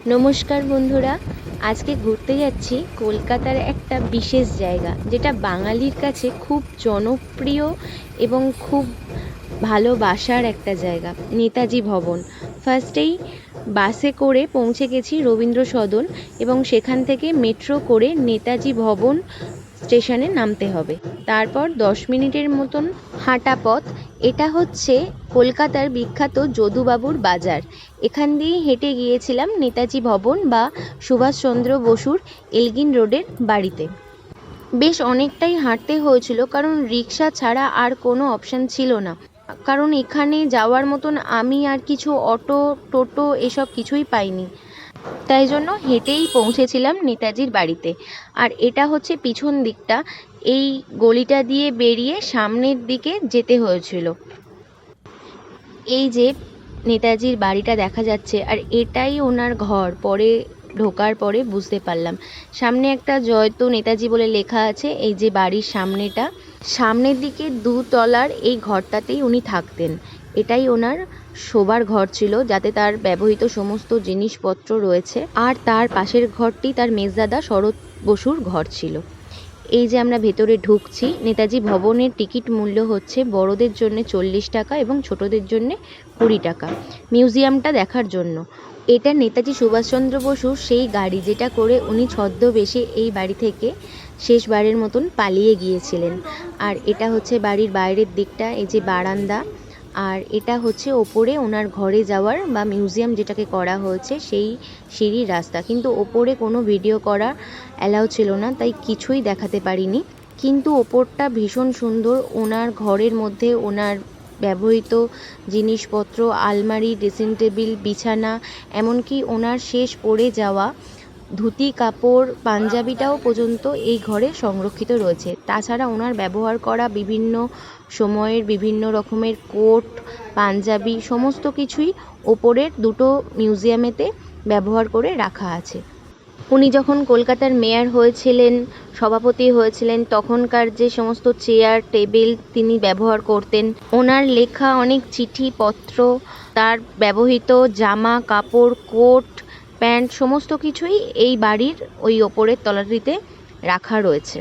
নমস্কার বন্ধুরা, আজকে ঘুরতে যাচ্ছি কলকাতার একটা বিশেষ জায়গা, যেটা বাঙালির কাছে খুব জনপ্রিয় এবং খুব ভালোবাসার একটা জায়গা, নেতাজি ভবন। ফার্স্টেই বাসে করে পৌঁছে গেছি রবীন্দ্র সদন, এবং সেখান থেকে মেট্রো করে নেতাজি ভবন স্টেশনে নামতে হবে। তারপর 10 মিনিটের মতন হাঁটা পথ। এটা হচ্ছে কলকাতার বিখ্যাত যদুবাবুর বাজার। এখান দিয়েই হেঁটে গিয়েছিলাম নেতাজি ভবন বা সুভাষচন্দ্র বসুর এলগিন রোডের বাড়িতে। বেশ অনেকটাই হাঁটতে হয়েছিল, কারণ রিক্সা ছাড়া আর কোনো অপশান ছিল না। কারণ এখানে যাওয়ার মতন আমি আর কিছু অটো টোটো এসব কিছুই পাইনি, তাই জন্য হেঁটেই পৌঁছেছিলাম নেতাজির বাড়িতে। আর এটা হচ্ছে পিছন দিকটা, এই গলিটা দিয়ে বেরিয়ে সামনের দিকে যেতে হয়েছিল। এই যে নেতাজির বাড়িটা দেখা যাচ্ছে, আর এটাই ওনার ঘর। পরে ঢোকার পরে বুঝতে পারলাম, সামনে একটা জয়তু নেতাজি বলে লেখা আছে। এই যে বাড়ির সামনেটা, সামনের দিকে 2 তলার এই ঘরটাতেই উনি থাকতেন। এটাই ওনার শোবার ঘর ছিল, যাতে তার ব্যবহৃত সমস্ত জিনিসপত্র রয়েছে। আর তার পাশের ঘরটি তার মেজদাদা শরৎ বসুর ঘর ছিল। এই যে আমরা ভেতরে ঢুকছি, নেতাজি ভবনের টিকিট মূল্য হচ্ছে বড়দের জন্য 40 টাকা এবং ছোটদের জন্য 20 টাকা মিউজিয়ামটা দেখার জন্য। এটা নেতাজি সুভাষচন্দ্র বসুর সেই গাড়ি, যেটা করে উনি ছদ্মবেশে এই বাড়ি থেকে শেষবারের মতন পালিয়ে গিয়েছিলেন। আর এটা হচ্ছে বাড়ির বাইরের দিকটা, এই যে বারান্দা। আর এটা হচ্ছে ওপরে ওনার ঘরে যাওয়ার বা মিউজিয়াম যেটাকে করা হয়েছে সেই সিঁড়ির রাস্তা। কিন্তু ওপরে কোনো ভিডিও করা অ্যালাউ ছিল না, তাই কিছুই দেখাতে পারিনি। কিন্তু ওপরটা ভীষণ সুন্দর। ওনার ঘরের মধ্যে ওনার ব্যবহৃত জিনিসপত্র, আলমারি, ড্রেসিং টেবিল, বিছানা, এমনকি ওনার শেষ পড়ে যাওয়া ধুতি কাপড়, পাঞ্জাবিটাও পর্যন্ত এই ঘরে সংরক্ষিত রয়েছে। তাছাড়া ওনার ব্যবহার করা বিভিন্ন সময়ের বিভিন্ন রকমের কোট, পাঞ্জাবি সমস্ত কিছুই ওপরের দুটো মিউজিয়ামেতে ব্যবহার করে রাখা আছে। উনি যখন কলকাতার মেয়র হয়েছিলেন, সভাপতি হয়েছিলেন, তখনকার যে সমস্ত চেয়ার টেবিল তিনি ব্যবহার করতেন, ওনার লেখা অনেক চিঠিপত্র, তার ব্যবহৃত জামা কাপড়, কোট প্যান্ট সমস্ত কিছুই এই বাড়ির ওই ওপরের তলাটিতে রাখা রয়েছে।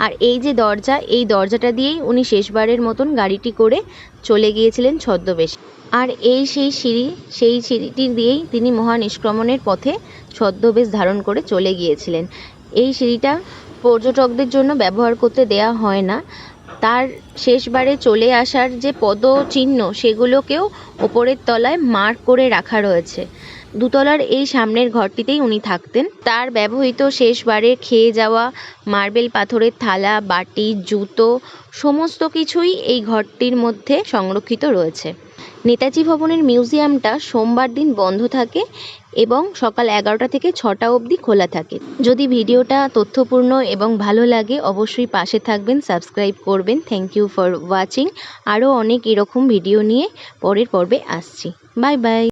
আর এই যে দরজা, এই দরজাটা দিয়েই উনি শেষবারের মতন গাড়িটি করে চলে গিয়েছিলেন ছদ্মবেশে। আর সেই সিঁড়িটি দিয়েই তিনি মহানিষ্ক্রমণের পথে ছদ্মবেশ ধারণ করে চলে গিয়েছিলেন। এই সিঁড়িটা পর্যটকদের জন্য ব্যবহার করতে দেয়া হয় না। তার শেষবারে চলে আসার যে পদচিহ্ন, সেগুলোকেও ওপরের তলায় মার্ক করে রাখা রয়েছে। 2 তলার এই সামনের ঘরটিতেই উনি থাকতেন। তার ব্যবহৃত শেষবারে খেয়ে যাওয়া মার্বেল পাথরের থালা, বাটি, জুতো সমস্ত কিছুই এই ঘরটির মধ্যে সংরক্ষিত রয়েছে। নেতাজি ভবনের মিউজিয়ামটা সোমবার দিন বন্ধ থাকে এবং সকাল 11টা থেকে 6টা অবধি খোলা থাকে। যদি ভিডিওটা তথ্যপূর্ণ এবং ভালো লাগে, অবশ্যই পাশে থাকবেন, সাবস্ক্রাইব করবেন। Thank you for watching. আরও অনেক এরকম ভিডিও নিয়ে পরের পর্বে আসছি। Bye by.